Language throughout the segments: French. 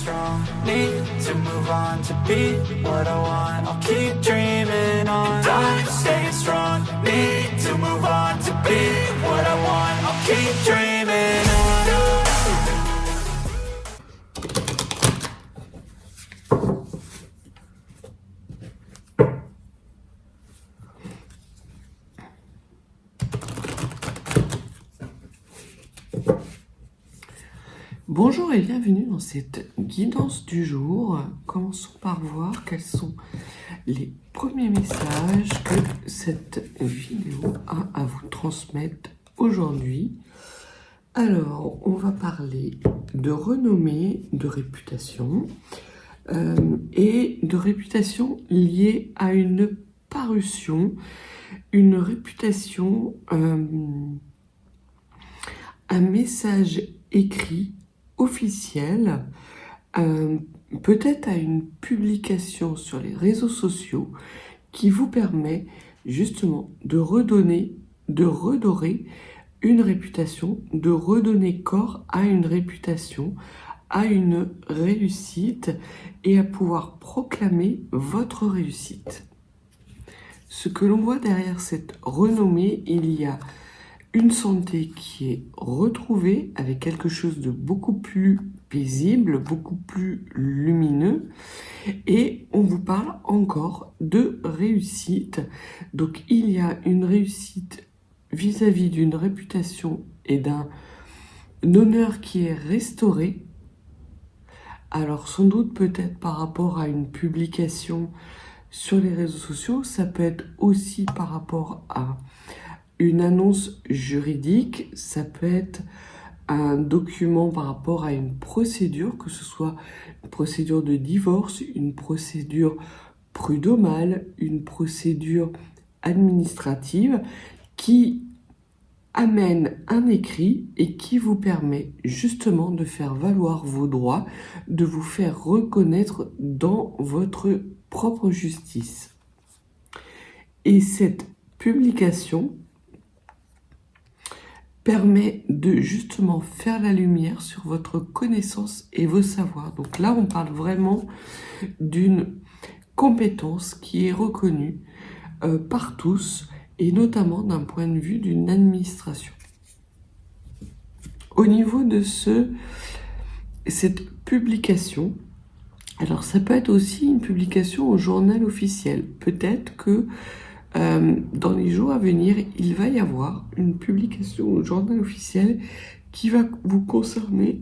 strong, need to move on to be what I want. I'll keep dreaming on. And I'm staying strong, need to move on to be what I want. I'll keep dreaming on. Bonjour et bienvenue dans cette guidance du jour. Commençons par voir quels sont les premiers messages que cette vidéo a à vous transmettre aujourd'hui. Alors, on va parler de renommée, de réputation et de réputation liée à une parution, une réputation, un message écrit officiel, peut-être à une publication sur les réseaux sociaux qui vous permet justement de redonner, de redorer une réputation, de redonner corps à une réputation, à une réussite et à pouvoir proclamer votre réussite. Ce que l'on voit derrière cette renommée, il y a une santé qui est retrouvée avec quelque chose de beaucoup plus paisible, beaucoup plus lumineux. Et on vous parle encore de réussite. Donc il y a une réussite vis-à-vis d'une réputation et d'un honneur qui est restauré. Alors sans doute peut-être par rapport à une publication sur les réseaux sociaux, ça peut être aussi par rapport à une annonce juridique, ça peut être un document par rapport à une procédure, que ce soit une procédure de divorce, une procédure prud'homale, une procédure administrative qui amène un écrit et qui vous permet justement de faire valoir vos droits, de vous faire reconnaître dans votre propre justice. Et cette publication permet de justement faire la lumière sur votre connaissance et vos savoirs. Donc là, on parle vraiment d'une compétence qui est reconnue par tous et notamment d'un point de vue d'une administration. Au niveau de cette publication, alors ça peut être aussi une publication au journal officiel. Peut-être que dans les jours à venir, il va y avoir une publication au journal officiel qui va vous concerner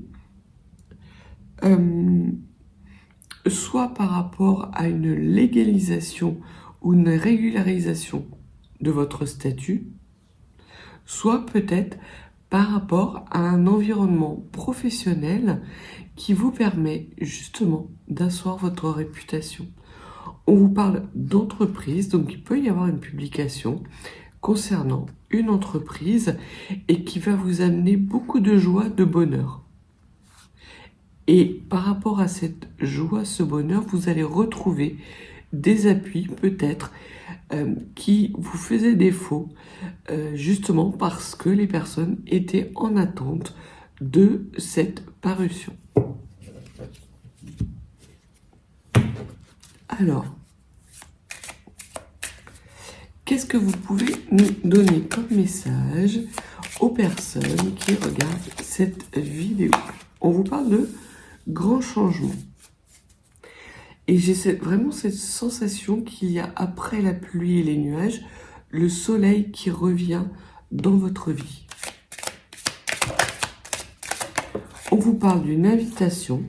soit par rapport à une légalisation ou une régularisation de votre statut, soit peut-être par rapport à un environnement professionnel qui vous permet justement d'asseoir votre réputation. On vous parle d'entreprise, donc il peut y avoir une publication concernant une entreprise et qui va vous amener beaucoup de joie, de bonheur. Et par rapport à cette joie, ce bonheur, vous allez retrouver des appuis peut-être qui vous faisaient défaut justement parce que les personnes étaient en attente de cette parution. Alors, qu'est-ce que vous pouvez nous donner comme message aux personnes qui regardent cette vidéo? On vous parle de grands changements. Et j'ai vraiment cette sensation qu'il y a après la pluie et les nuages, le soleil qui revient dans votre vie. On vous parle d'une invitation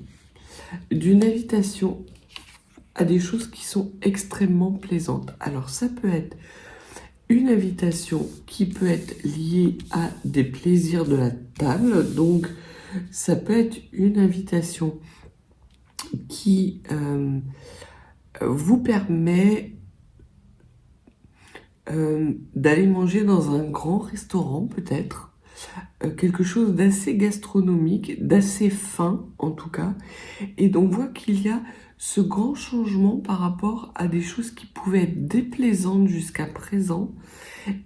à des choses qui sont extrêmement plaisantes. Alors ça peut être une invitation qui peut être liée à des plaisirs de la table. Donc ça peut être une invitation qui vous permet d'aller manger dans un grand restaurant peut-être, quelque chose d'assez gastronomique, d'assez fin en tout cas. Et donc on voit qu'il y a ce grand changement par rapport à des choses qui pouvaient être déplaisantes jusqu'à présent.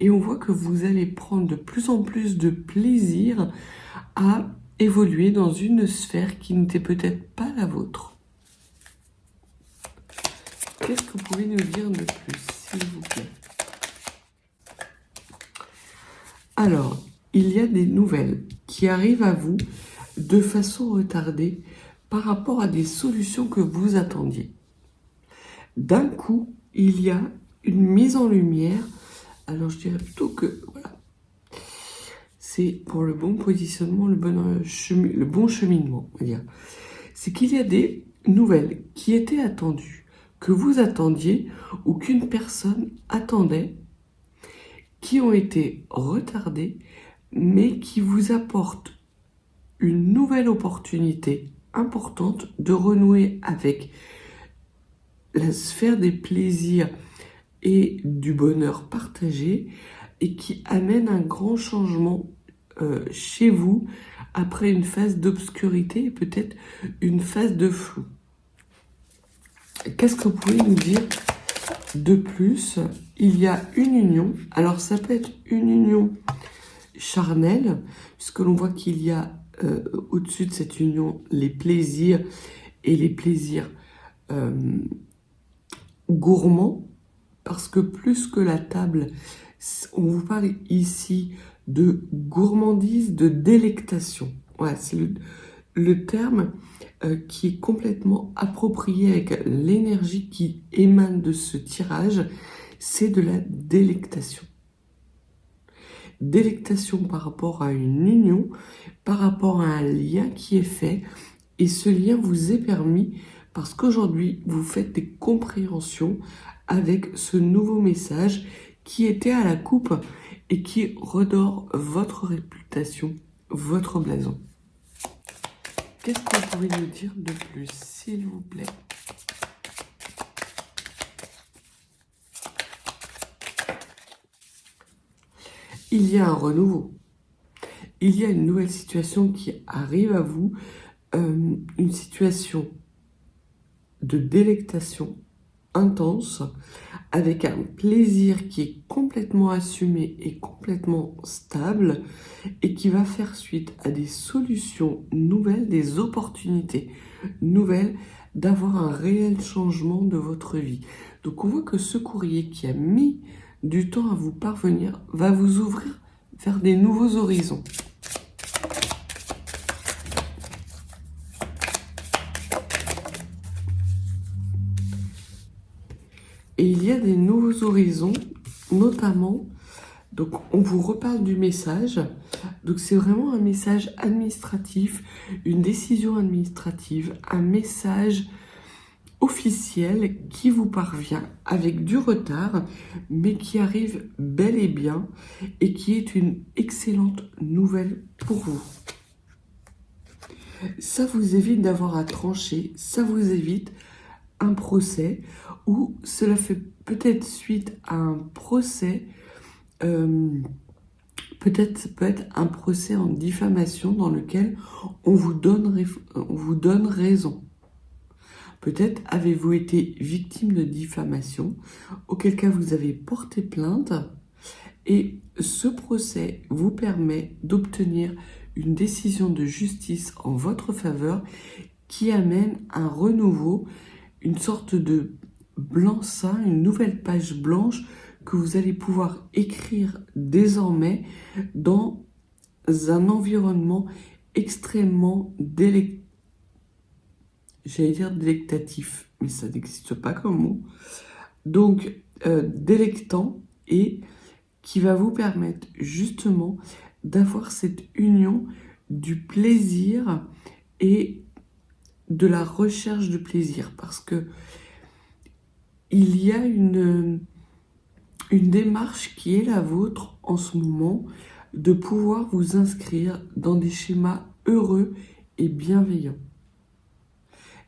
Et on voit que vous allez prendre de plus en plus de plaisir à évoluer dans une sphère qui n'était peut-être pas la vôtre. Qu'est-ce que vous pouvez nous dire de plus, s'il vous plaît? Alors, il y a des nouvelles qui arrivent à vous de façon retardée par rapport à des solutions que vous attendiez. D'un coup, il y a une mise en lumière. Alors, je dirais plutôt que, voilà, c'est pour le bon positionnement, le bon cheminement, on va dire. C'est qu'il y a des nouvelles qui étaient attendues, que vous attendiez ou qu'une personne attendait, qui ont été retardées, mais qui vous apportent une nouvelle opportunité importante de renouer avec la sphère des plaisirs et du bonheur partagé et qui amène un grand changement chez vous après une phase d'obscurité et peut-être une phase de flou. Qu'est-ce que vous pouvez nous dire de plus? Il y a une union. Alors ça peut être une union charnelle, puisque l'on voit qu'il y a au-dessus de cette union les plaisirs et les plaisirs gourmands, parce que plus que la table, on vous parle ici de gourmandise, de délectation. Voilà, c'est le terme qui est complètement approprié avec l'énergie qui émane de ce tirage, c'est de la délectation. Délectation par rapport à une union, par rapport à un lien qui est fait, et ce lien vous est permis parce qu'aujourd'hui vous faites des compréhensions avec ce nouveau message qui était à la coupe et qui redore votre réputation, votre blason. Qu'est-ce que vous pouvez nous dire de plus, s'il vous plaît? Il y a un renouveau. Il y a une nouvelle situation qui arrive à vous, une situation de délectation intense, avec un plaisir qui est complètement assumé et complètement stable, et qui va faire suite à des solutions nouvelles, des opportunités nouvelles, d'avoir un réel changement de votre vie. Donc on voit que ce courrier qui a mis du temps à vous parvenir va vous ouvrir vers des nouveaux horizons. Et il y a des nouveaux horizons, notamment, donc on vous reparle du message, donc c'est vraiment un message administratif, une décision administrative, un message officiel qui vous parvient avec du retard, mais qui arrive bel et bien et qui est une excellente nouvelle pour vous. Ça vous évite d'avoir à trancher, ça vous évite un procès, ou cela fait peut-être suite à un procès, peut-être ça peut être un procès en diffamation dans lequel on vous donne raison. Peut-être avez-vous été victime de diffamation, auquel cas vous avez porté plainte, et ce procès vous permet d'obtenir une décision de justice en votre faveur qui amène un renouveau, une sorte de blanc-seing, une nouvelle page blanche que vous allez pouvoir écrire désormais dans un environnement extrêmement délectatif, mais ça n'existe pas comme mot. Donc, délectant, et qui va vous permettre justement d'avoir cette union du plaisir et de la recherche de plaisir, parce que il y a une démarche qui est la vôtre en ce moment, de pouvoir vous inscrire dans des schémas heureux et bienveillants.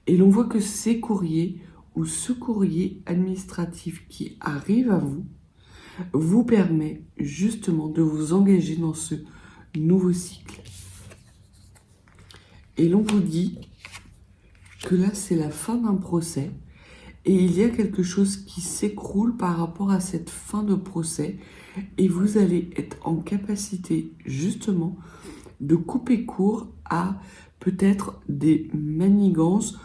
Et l'on voit que ces courriers ou ce courrier administratif qui arrive à vous, vous permet justement de vous engager dans ce nouveau cycle. Et l'on vous dit que là, c'est la fin d'un procès, et il y a quelque chose qui s'écroule par rapport à cette fin de procès, et vous allez être en capacité justement de couper court à peut-être des manigances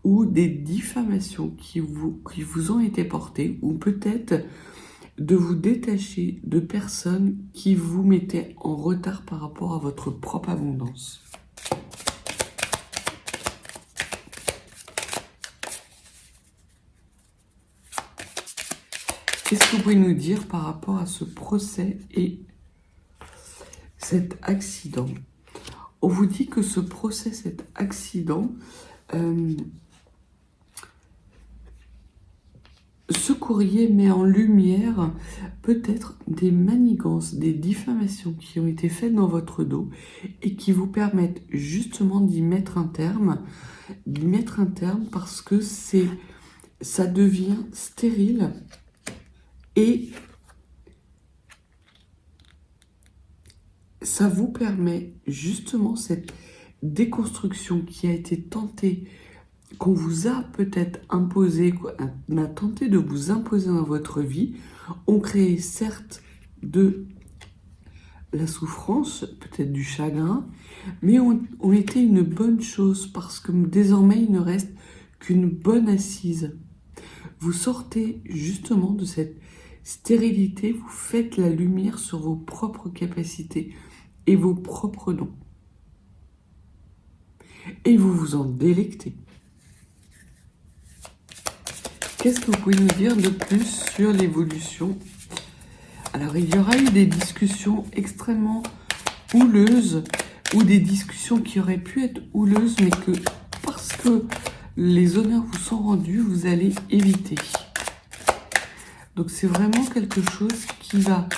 ou des diffamations qui vous ont été portées, ou peut-être de vous détacher de personnes qui vous mettaient en retard par rapport à votre propre abondance. Qu'est-ce que vous pouvez nous dire par rapport à ce procès et cet accident? On vous dit que ce procès, cet accident, ce courrier met en lumière peut-être des manigances, des diffamations qui ont été faites dans votre dos et qui vous permettent justement d'y mettre un terme, parce que ça devient stérile et ça vous permet justement cette déconstruction qui a été tentée, qu'on vous a peut-être imposé, on a tenté de vous imposer dans votre vie, ont créé certes de la souffrance, peut-être du chagrin, mais ont été une bonne chose parce que désormais il ne reste qu'une bonne assise. Vous sortez justement de cette stérilité, vous faites la lumière sur vos propres capacités et vos propres dons. Et vous vous en délectez. Qu'est-ce que vous pouvez nous dire de plus sur l'évolution? Alors, il y aura eu des discussions extrêmement houleuses, ou des discussions qui auraient pu être houleuses, mais que, parce que les honneurs vous sont rendus, vous allez éviter. Donc, c'est vraiment quelque chose qui va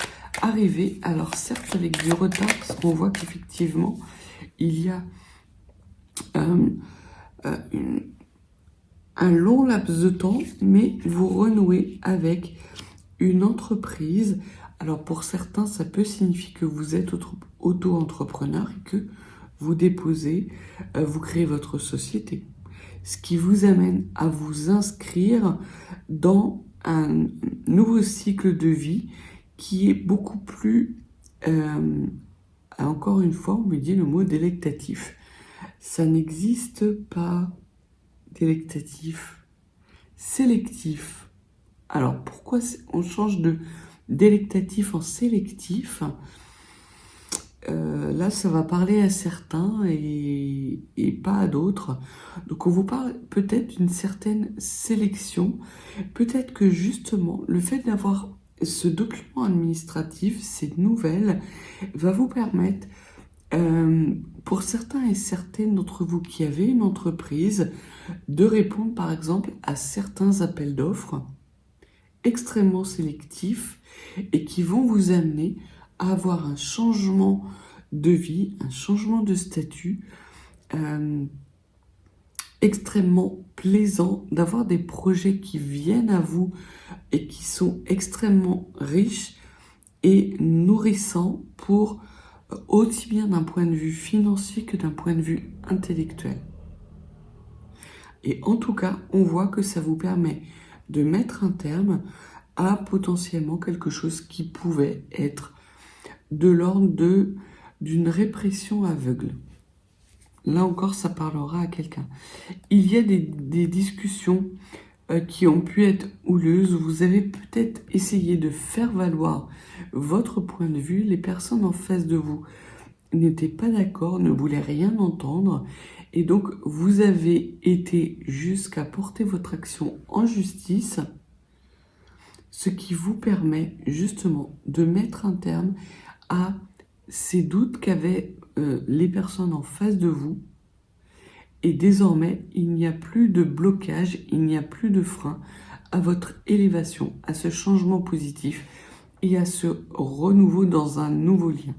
arriver. Alors, certes, avec du retard, parce qu'on voit qu'effectivement, il y a un long laps de temps, mais vous renouez avec une entreprise. Alors pour certains, ça peut signifier que vous êtes auto-entrepreneur et que vous déposez, vous créez votre société. Ce qui vous amène à vous inscrire dans un nouveau cycle de vie qui est beaucoup plus, encore une fois, on me dit le mot délectatif. Ça n'existe pas délectatif, sélectif. Alors pourquoi on change de délectatif en sélectif? Là, ça va parler à certains et pas à d'autres. Donc on vous parle peut-être d'une certaine sélection. Peut-être que justement, le fait d'avoir ce document administratif, ces nouvelles, va vous permettre, pour certains et certaines d'entre vous qui avez une entreprise, de répondre par exemple à certains appels d'offres extrêmement sélectifs et qui vont vous amener à avoir un changement de vie, un changement de statut extrêmement plaisant, d'avoir des projets qui viennent à vous et qui sont extrêmement riches et nourrissants pour aussi bien d'un point de vue financier que d'un point de vue intellectuel. Et en tout cas, on voit que ça vous permet de mettre un terme à potentiellement quelque chose qui pouvait être de l'ordre d'une répression aveugle. Là encore, ça parlera à quelqu'un. Il y a des discussions qui ont pu être houleuses. Vous avez peut-être essayé de faire valoir votre point de vue. Les personnes en face de vous n'étaient pas d'accord, ne voulaient rien entendre. Et donc, vous avez été jusqu'à porter votre action en justice, ce qui vous permet justement de mettre un terme à ces doutes qu'avaient les personnes en face de vous. Et désormais, il n'y a plus de blocage, il n'y a plus de frein à votre élévation, à ce changement positif et à ce renouveau dans un nouveau lien.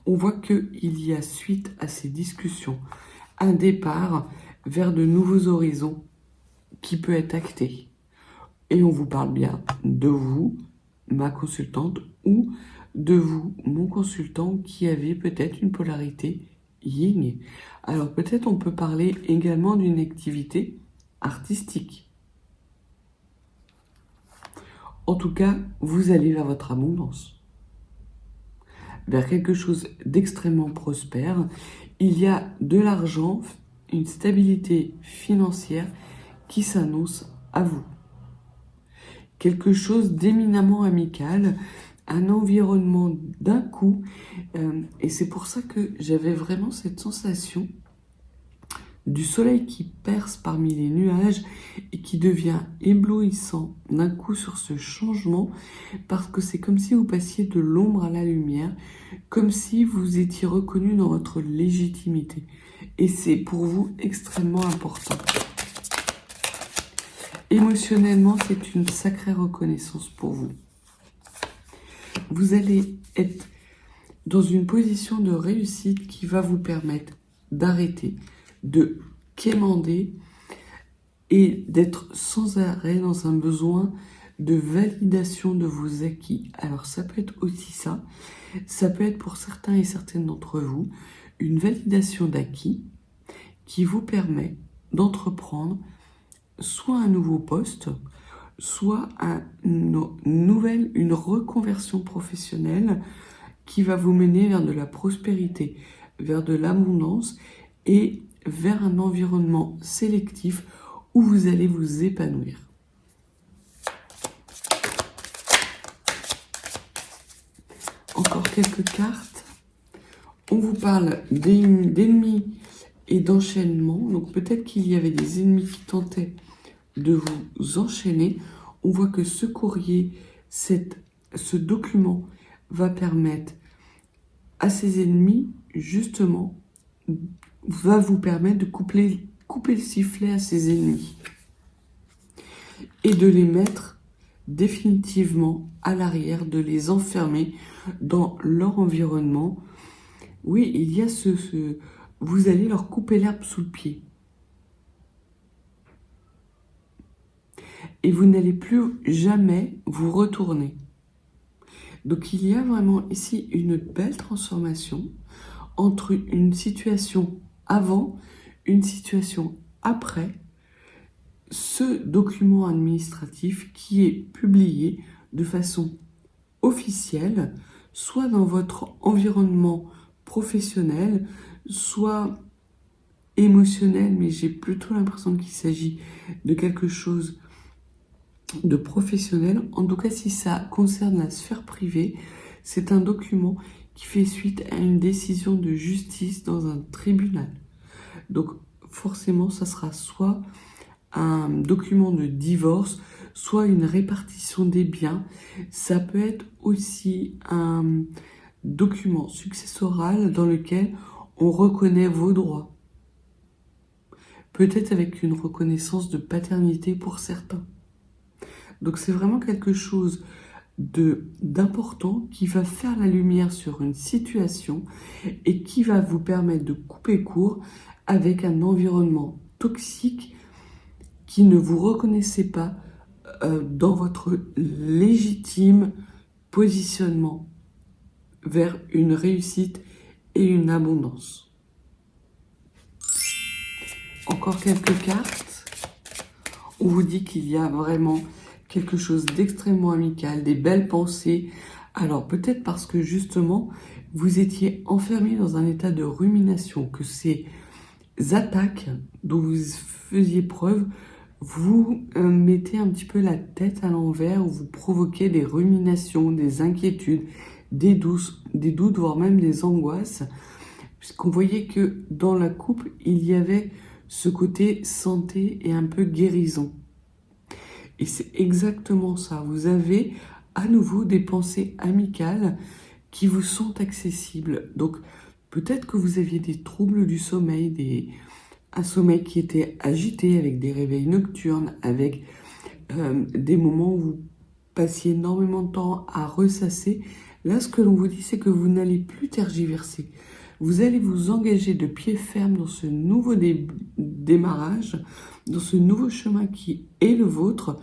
On voit qu'il y a, suite à ces discussions, un départ vers de nouveaux horizons qui peut être acté. Et on vous parle bien de vous, ma consultante, ou de vous, mon consultant, qui avait peut-être une polarité yin. Alors peut-être on peut parler également d'une activité artistique. En tout cas, vous allez vers votre abondance. vers quelque chose d'extrêmement prospère. Il y a de l'argent, une stabilité financière qui s'annonce à vous. Quelque chose d'éminemment amical, un environnement d'un coup. Et c'est pour ça que j'avais vraiment cette sensation du soleil qui perce parmi les nuages et qui devient éblouissant d'un coup sur ce changement, parce que c'est comme si vous passiez de l'ombre à la lumière, comme si vous étiez reconnu dans votre légitimité. Et c'est pour vous extrêmement important. Émotionnellement, c'est une sacrée reconnaissance pour vous. Vous allez être dans une position de réussite qui va vous permettre d'arrêter, de quémander et d'être sans arrêt dans un besoin de validation de vos acquis. Alors ça peut être aussi ça, ça peut être pour certains et certaines d'entre vous une validation d'acquis qui vous permet d'entreprendre soit un nouveau poste, soit une reconversion professionnelle qui va vous mener vers de la prospérité, vers de l'abondance et vers un environnement sélectif où vous allez vous épanouir. Encore quelques cartes. On vous parle d'ennemis et d'enchaînement. Donc peut-être qu'il y avait des ennemis qui tentaient de vous enchaîner. On voit que ce courrier, ce document va permettre à ces ennemis, justement, va vous permettre de couper le sifflet à ces ennemis et de les mettre définitivement à l'arrière, de les enfermer dans leur environnement. Oui, il y a vous allez leur couper l'herbe sous le pied. Et vous n'allez plus jamais vous retourner. Donc il y a vraiment ici une belle transformation entre une situation avant, une situation après ce document administratif qui est publié de façon officielle, soit dans votre environnement professionnel, soit émotionnel, mais j'ai plutôt l'impression qu'il s'agit de quelque chose de professionnel. En tout cas, si ça concerne la sphère privée, c'est un document qui fait suite à une décision de justice dans un tribunal. Donc forcément, ça sera soit un document de divorce, soit une répartition des biens. Ça peut être aussi un document successoral dans lequel on reconnaît vos droits. Peut-être avec une reconnaissance de paternité pour certains. Donc c'est vraiment quelque chose d'important qui va faire la lumière sur une situation et qui va vous permettre de couper court avec un environnement toxique qui ne vous reconnaissait pas dans votre légitime positionnement vers une réussite et une abondance. Encore quelques cartes. On vous dit qu'il y a vraiment quelque chose d'extrêmement amical, des belles pensées. Alors peut-être parce que justement, vous étiez enfermé dans un état de rumination, que ces attaques dont vous faisiez preuve, vous mettez un petit peu la tête à l'envers, vous provoquez des ruminations, des inquiétudes, des doutes, voire même des angoisses, puisqu'on voyait que dans la coupe, il y avait ce côté santé et un peu guérison. Et c'est exactement ça. Vous avez à nouveau des pensées amicales qui vous sont accessibles. Donc peut-être que vous aviez des troubles du sommeil, un sommeil qui était agité avec des réveils nocturnes, avec des moments où vous passiez énormément de temps à ressasser. Là, ce que l'on vous dit, c'est que vous n'allez plus tergiverser. Vous allez vous engager de pied ferme dans ce nouveau démarrage, dans ce nouveau chemin qui est le vôtre,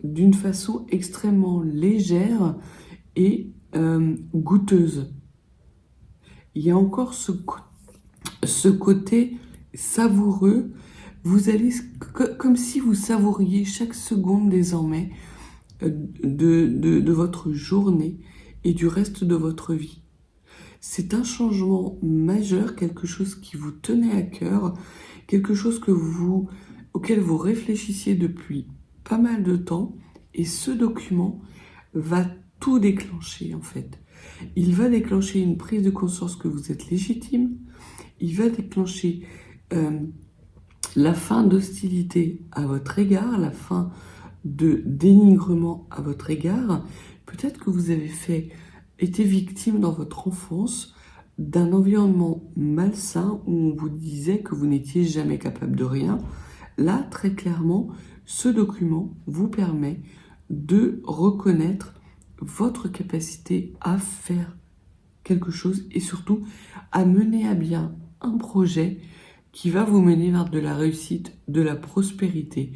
d'une façon extrêmement légère et goûteuse. Il y a encore ce côté savoureux. Vous allez, comme si vous savouriez chaque seconde désormais de votre journée et du reste de votre vie. C'est un changement majeur, quelque chose qui vous tenait à cœur, quelque chose auquel vous réfléchissiez depuis pas mal de temps, et ce document va tout déclencher en fait. Il va déclencher une prise de conscience que vous êtes légitime, il va déclencher la fin d'hostilité à votre égard, la fin de dénigrement à votre égard. Peut-être que vous avez été victime dans votre enfance d'un environnement malsain où on vous disait que vous n'étiez jamais capable de rien. Là, très clairement, ce document vous permet de reconnaître votre capacité à faire quelque chose et surtout à mener à bien un projet qui va vous mener vers de la réussite, de la prospérité,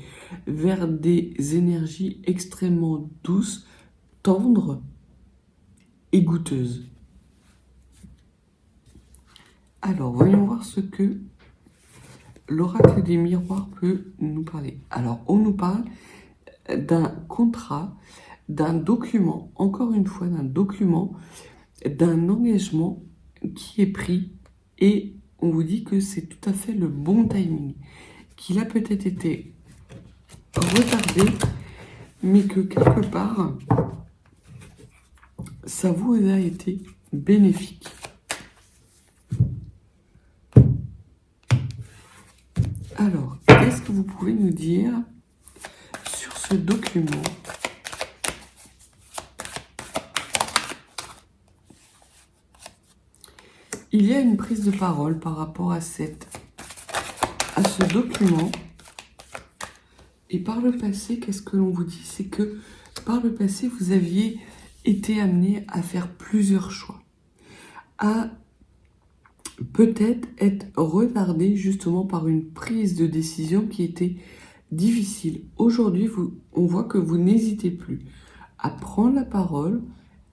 vers des énergies extrêmement douces, tendres et goûteuses. Alors, voyons voir ce que l'oracle des miroirs peut nous parler. Alors, on nous parle d'un contrat, d'un document, encore une fois, d'un document, d'un engagement qui est pris et on vous dit que c'est tout à fait le bon timing, qu'il a peut-être été retardé, mais que quelque part, ça vous a été bénéfique. Alors, qu'est-ce que vous pouvez nous dire sur ce document ? Il y a une prise de parole par rapport à ce document. Et par le passé, qu'est-ce que l'on vous dit? C'est que par le passé, vous aviez été amené à faire plusieurs choix, à peut-être être retardé justement par une prise de décision qui était difficile. Aujourd'hui, on voit que vous n'hésitez plus à prendre la parole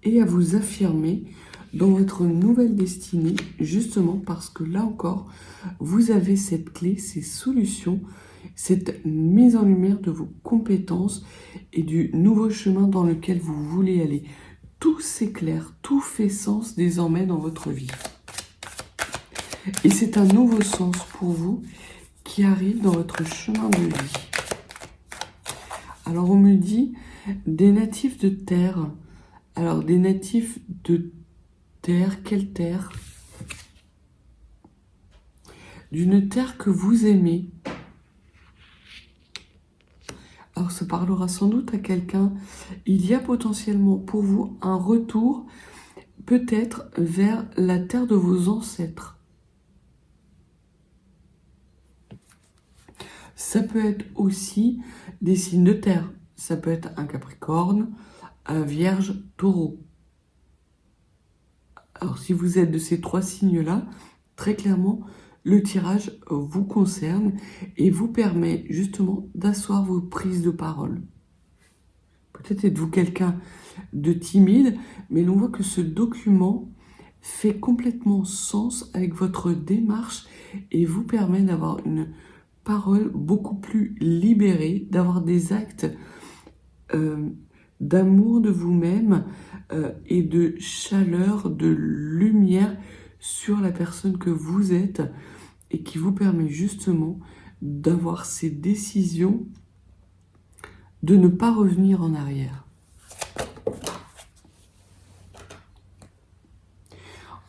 et à vous affirmer dans votre nouvelle destinée, justement parce que là encore, vous avez cette clé, ces solutions, cette mise en lumière de vos compétences et du nouveau chemin dans lequel vous voulez aller. Tout s'éclaire, tout fait sens désormais dans votre vie. Et c'est un nouveau sens pour vous qui arrive dans votre chemin de vie. Alors on me dit des natifs de terre. Alors des natifs de terre, quelle terre? D'une terre que vous aimez. Alors ça parlera sans doute à quelqu'un. Il y a potentiellement pour vous un retour peut-être vers la terre de vos ancêtres. Ça peut être aussi des signes de terre. Ça peut être un Capricorne, un Vierge, Taureau. Alors si vous êtes de ces trois signes-là, très clairement, le tirage vous concerne et vous permet justement d'asseoir vos prises de parole. Peut-être êtes-vous quelqu'un de timide, mais l'on voit que ce document fait complètement sens avec votre démarche et vous permet d'avoir une parole beaucoup plus libérée, d'avoir des actes d'amour de vous-même et de chaleur, de lumière sur la personne que vous êtes et qui vous permet justement d'avoir ces décisions de ne pas revenir en arrière.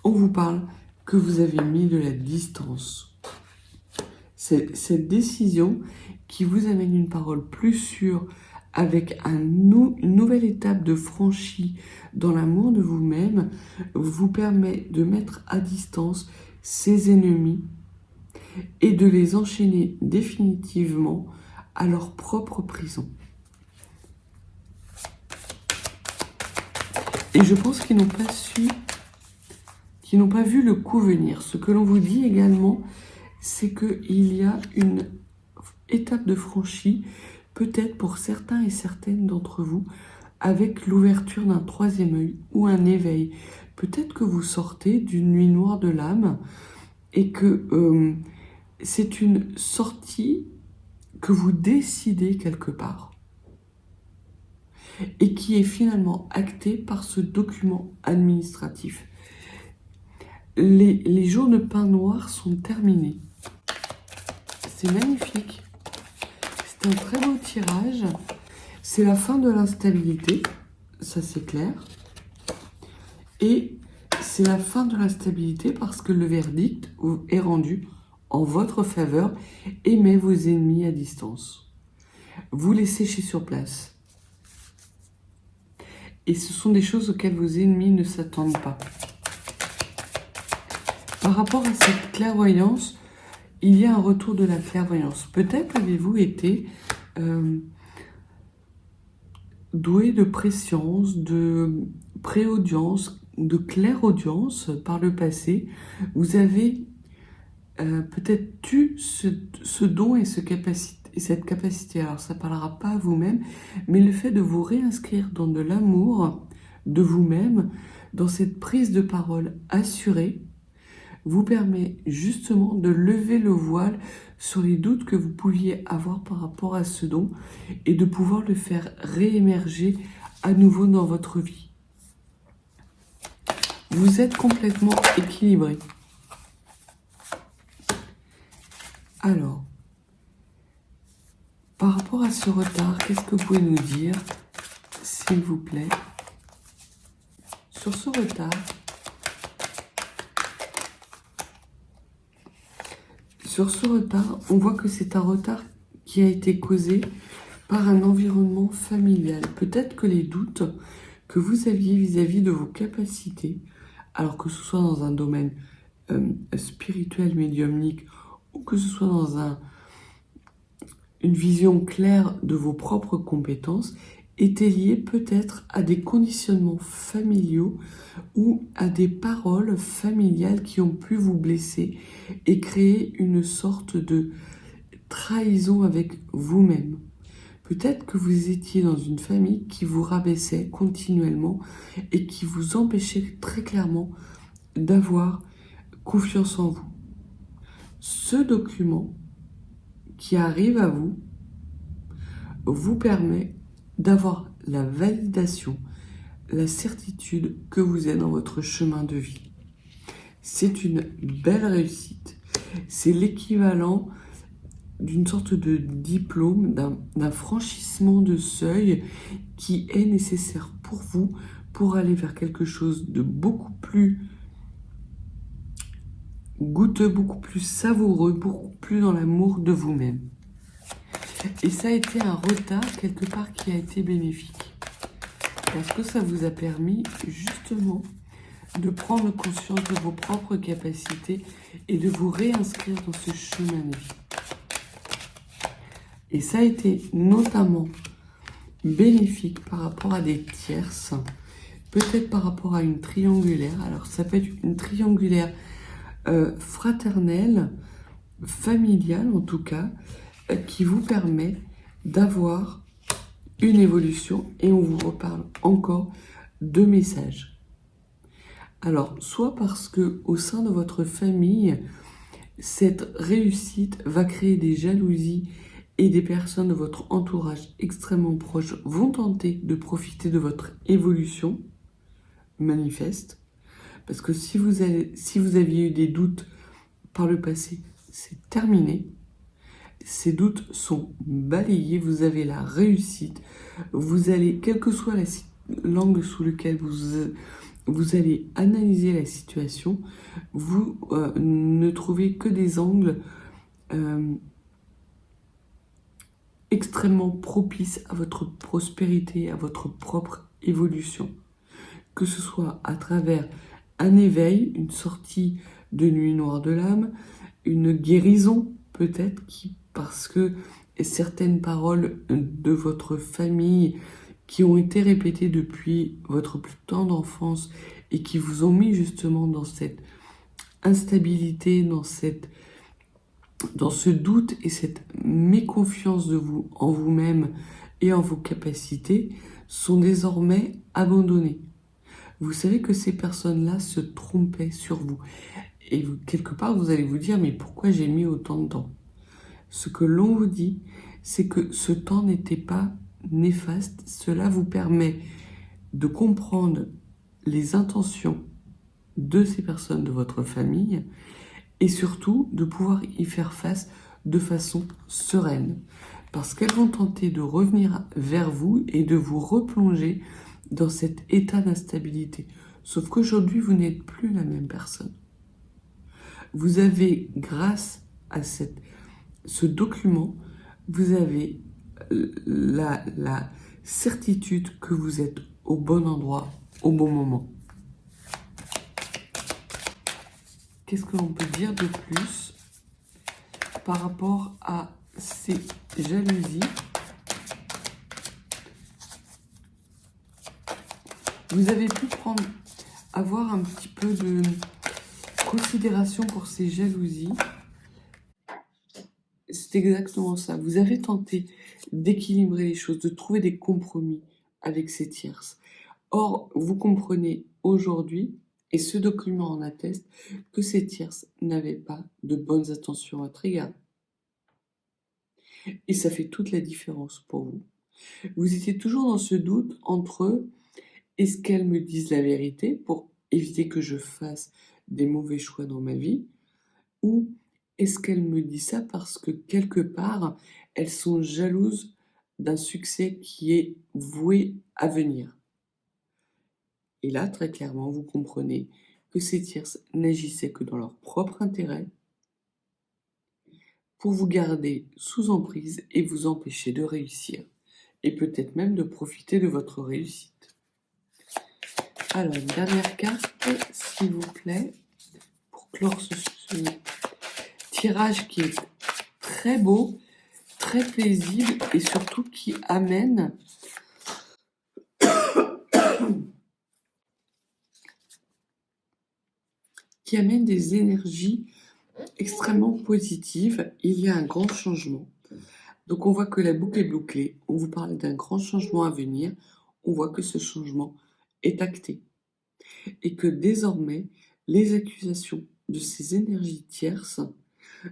On vous parle que vous avez mis de la distance. C'est cette décision qui vous amène une parole plus sûre avec une nouvelle étape de franchie dans l'amour de vous-même, vous permet de mettre à distance ses ennemis et de les enchaîner définitivement à leur propre prison. Et je pense qu'ils n'ont pas qu'ils n'ont pas vu le coup venir. Ce que l'on vous dit également, c'est qu'il y a une étape de franchie, peut-être pour certains et certaines d'entre vous, avec l'ouverture d'un troisième œil ou un éveil. Peut-être que vous sortez d'une nuit noire de l'âme et que c'est une sortie que vous décidez quelque part et qui est finalement actée par ce document administratif. les jours de pain noir sont terminés. C'est magnifique. C'est un très beau tirage. C'est la fin de l'instabilité, ça c'est clair. Et c'est la fin de l'instabilité parce que le verdict est rendu en votre faveur et met vos ennemis à distance. Vous les séchez sur place. Et ce sont des choses auxquelles vos ennemis ne s'attendent pas. Par rapport à cette clairvoyance, il y a un retour de la clairvoyance. Peut-être avez-vous été doué de préscience, de préaudience, de clairaudience par le passé. Vous avez peut-être eu ce don et cette capacité. Alors ça ne parlera pas à vous-même, mais le fait de vous réinscrire dans de l'amour de vous-même, dans cette prise de parole assurée, vous permet justement de lever le voile sur les doutes que vous pouviez avoir par rapport à ce don et de pouvoir le faire réémerger à nouveau dans votre vie. Vous êtes complètement équilibré. Alors, par rapport à ce retard, qu'est-ce que vous pouvez nous dire, s'il vous plaît, sur ce retard? Sur ce retard, on voit que c'est un retard qui a été causé par un environnement familial. Peut-être que les doutes que vous aviez vis-à-vis de vos capacités, alors que ce soit dans un domaine spirituel, médiumnique, ou que ce soit dans une vision claire de vos propres compétences, étaient liés peut-être à des conditionnements familiaux ou à des paroles familiales qui ont pu vous blesser et créer une sorte de trahison avec vous-même. Peut-être que vous étiez dans une famille qui vous rabaissait continuellement et qui vous empêchait très clairement d'avoir confiance en vous. Ce document qui arrive à vous vous permet d'avoir la validation, la certitude que vous êtes dans votre chemin de vie. C'est une belle réussite. C'est l'équivalent d'une sorte de diplôme, d'un franchissement de seuil qui est nécessaire pour vous pour aller vers quelque chose de beaucoup plus goûteux, beaucoup plus savoureux, beaucoup plus dans l'amour de vous-même. Et ça a été un retard quelque part qui a été bénéfique. Parce que ça vous a permis justement de prendre conscience de vos propres capacités et de vous réinscrire dans ce chemin de vie. Et ça a été notamment bénéfique par rapport à des tierces, peut-être par rapport à une triangulaire. Alors ça peut être une triangulaire fraternelle, familiale en tout cas, qui vous permet d'avoir une évolution et on vous reparle encore de messages. Alors, soit parce que au sein de votre famille, cette réussite va créer des jalousies et des personnes de votre entourage extrêmement proches vont tenter de profiter de votre évolution manifeste. Parce que si vous aviez eu des doutes par le passé, c'est terminé. Ces doutes sont balayés, vous avez la réussite. Vous allez, quelle que soit l'angle sous lequel vous allez analyser la situation, vous ne trouvez que des angles extrêmement propices à votre prospérité, à votre propre évolution. Que ce soit à travers un éveil, une sortie de nuit noire de l'âme, une guérison peut-être parce que certaines paroles de votre famille qui ont été répétées depuis votre plus tendre enfance et qui vous ont mis justement dans cette instabilité, dans ce doute et cette méconfiance de vous en vous-même et en vos capacités sont désormais abandonnées. Vous savez que ces personnes-là se trompaient sur vous. Et quelque part, vous allez vous dire, mais pourquoi j'ai mis autant de temps ? Ce que l'on vous dit, c'est que ce temps n'était pas néfaste. Cela vous permet de comprendre les intentions de ces personnes de votre famille et surtout de pouvoir y faire face de façon sereine. Parce qu'elles vont tenter de revenir vers vous et de vous replonger dans cet état d'instabilité. Sauf qu'aujourd'hui, vous n'êtes plus la même personne. Vous avez, grâce à ce document, vous avez la certitude que vous êtes au bon endroit, au bon moment. Qu'est-ce que l'on peut dire de plus par rapport à ces jalousies? Vous avez pu avoir un petit peu de considération pour ces jalousies. C'est exactement ça. Vous avez tenté d'équilibrer les choses, de trouver des compromis avec ces tierces. Or, vous comprenez aujourd'hui, et ce document en atteste, que ces tierces n'avaient pas de bonnes intentions à votre égard. Et ça fait toute la différence pour vous. Vous étiez toujours dans ce doute entre est-ce qu'elles me disent la vérité pour éviter que je fasse des mauvais choix dans ma vie, ou est-ce qu'elles me disent ça parce que quelque part, elles sont jalouses d'un succès qui est voué à venir? Et là, très clairement, vous comprenez que ces tierces n'agissaient que dans leur propre intérêt pour vous garder sous emprise et vous empêcher de réussir, et peut-être même de profiter de votre réussite. Alors, une dernière carte, s'il vous plaît, pour clore ce tirage qui est très beau, très paisible et surtout qui amène des énergies extrêmement positives. Il y a un grand changement. Donc on voit que la boucle est bouclée. On vous parle d'un grand changement à venir. On voit que ce changement est acté. Et que désormais, les accusations de ces énergies tierces,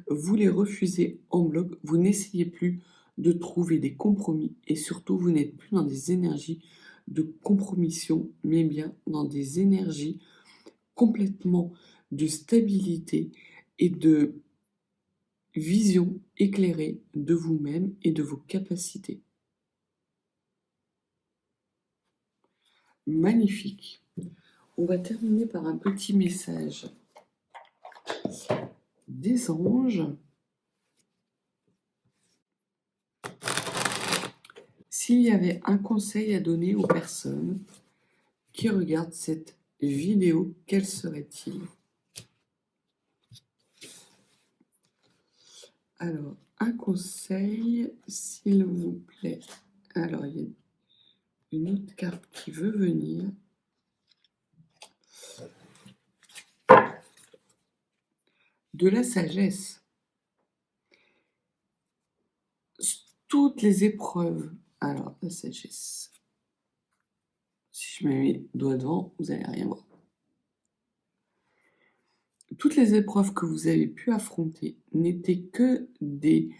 vous les refusez en bloc. Vous n'essayez plus de trouver des compromis. Et surtout, vous n'êtes plus dans des énergies de compromission, mais bien dans des énergies complètement de stabilité et de vision éclairée de vous-même et de vos capacités. Magnifique. On va terminer par un petit message des anges. S'il y avait un conseil à donner aux personnes qui regardent cette vidéo, quel serait-il? Alors, un conseil, s'il vous plaît. Alors, il y a une autre carte qui veut venir. De la sagesse. Toutes les épreuves. Alors, la sagesse. Si je mets mes doigts devant, vous n'allez rien voir. Toutes les épreuves que vous avez pu affronter n'étaient que des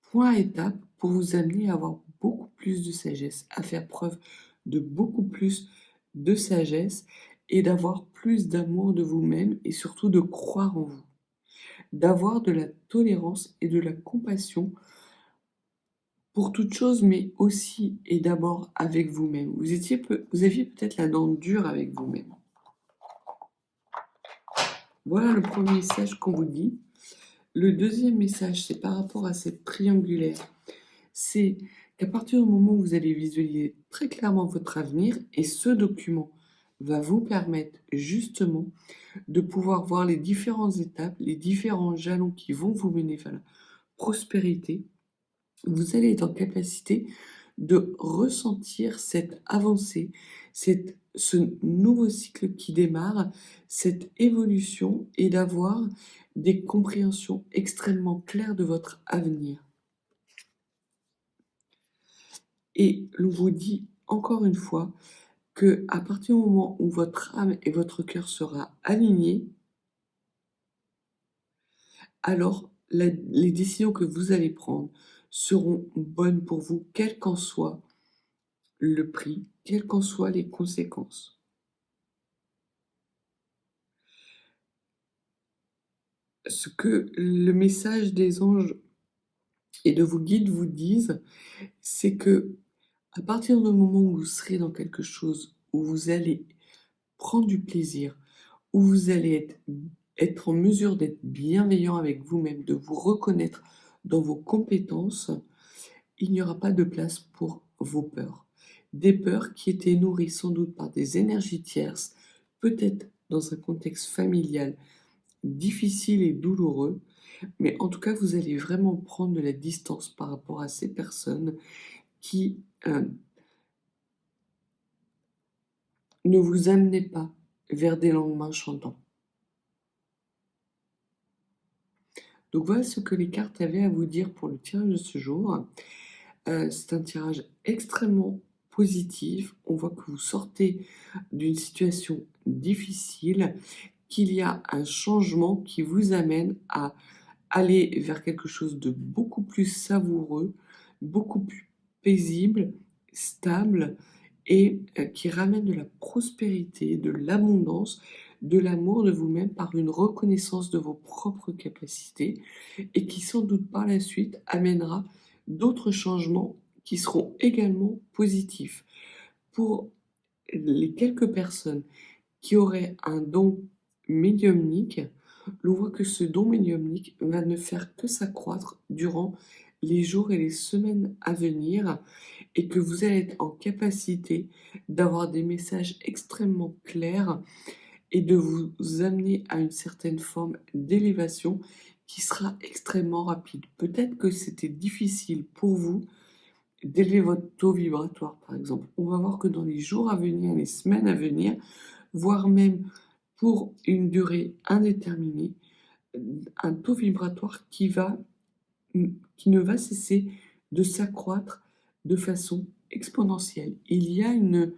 points à étape pour vous amener à avoir beaucoup plus de sagesse, à faire preuve de beaucoup plus de sagesse et d'avoir plus d'amour de vous-même et surtout de croire en vous, d'avoir de la tolérance et de la compassion pour toute chose, mais aussi et d'abord avec vous-même. Vous aviez peut-être la dent dure avec vous-même. Voilà le premier message qu'on vous dit. Le deuxième message, c'est par rapport à cette triangulaire. C'est qu'à partir du moment où vous allez visualiser très clairement votre avenir, et ce document va vous permettre justement de pouvoir voir les différentes étapes, les différents jalons qui vont vous mener vers la prospérité, vous allez être en capacité de ressentir cette avancée, ce nouveau cycle qui démarre, cette évolution et d'avoir des compréhensions extrêmement claires de votre avenir. Et l'on vous dit encore une fois que à partir du moment où votre âme et votre cœur sera alignés, alors les décisions que vous allez prendre seront bonnes pour vous, quel qu'en soit le prix, quelles qu'en soient les conséquences. Ce que le message des anges et de vos guides vous disent, c'est que à partir du moment où vous serez dans quelque chose où vous allez prendre du plaisir, où vous allez être en mesure d'être bienveillant avec vous-même, de vous reconnaître dans vos compétences, il n'y aura pas de place pour vos peurs. Des peurs qui étaient nourries sans doute par des énergies tierces, peut-être dans un contexte familial difficile et douloureux, mais en tout cas, vous allez vraiment prendre de la distance par rapport à ces personnes qui ne vous amenaient pas vers des lendemains chantants. Donc voilà ce que les cartes avaient à vous dire pour le tirage de ce jour. C'est un tirage extrêmement positif. On voit que vous sortez d'une situation difficile, qu'il y a un changement qui vous amène à aller vers quelque chose de beaucoup plus savoureux, beaucoup plus paisible, stable et qui ramène de la prospérité, de l'abondance, de l'amour de vous-même par une reconnaissance de vos propres capacités et qui sans doute par la suite amènera d'autres changements qui seront également positifs. Pour les quelques personnes qui auraient un don médiumnique, l'on voit que ce don médiumnique va ne faire que s'accroître durant les jours et les semaines à venir et que vous allez être en capacité d'avoir des messages extrêmement clairs et de vous amener à une certaine forme d'élévation qui sera extrêmement rapide. Peut-être que c'était difficile pour vous d'élever votre taux vibratoire, par exemple. On va voir que dans les jours à venir, les semaines à venir, voire même pour une durée indéterminée, un taux vibratoire qui ne va cesser de s'accroître de façon exponentielle. Il y a une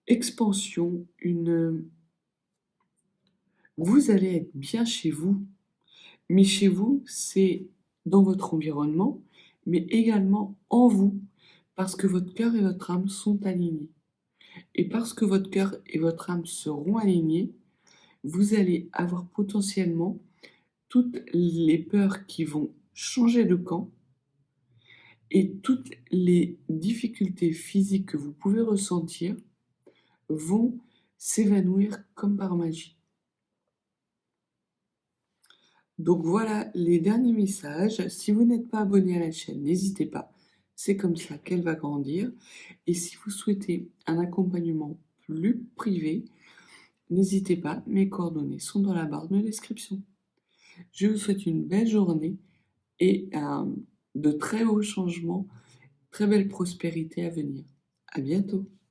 expansion, vous allez être bien chez vous, mais chez vous, c'est dans votre environnement, mais également en vous, parce que votre cœur et votre âme sont alignés. Et parce que votre cœur et votre âme seront alignés, vous allez avoir potentiellement toutes les peurs qui vont changer de camp et toutes les difficultés physiques que vous pouvez ressentir vont s'évanouir comme par magie. Donc voilà les derniers messages. Si vous n'êtes pas abonné à la chaîne, n'hésitez pas. C'est comme ça qu'elle va grandir. Et si vous souhaitez un accompagnement plus privé, n'hésitez pas, mes coordonnées sont dans la barre de description. Je vous souhaite une belle journée et de très hauts changements, très belle prospérité à venir. À bientôt.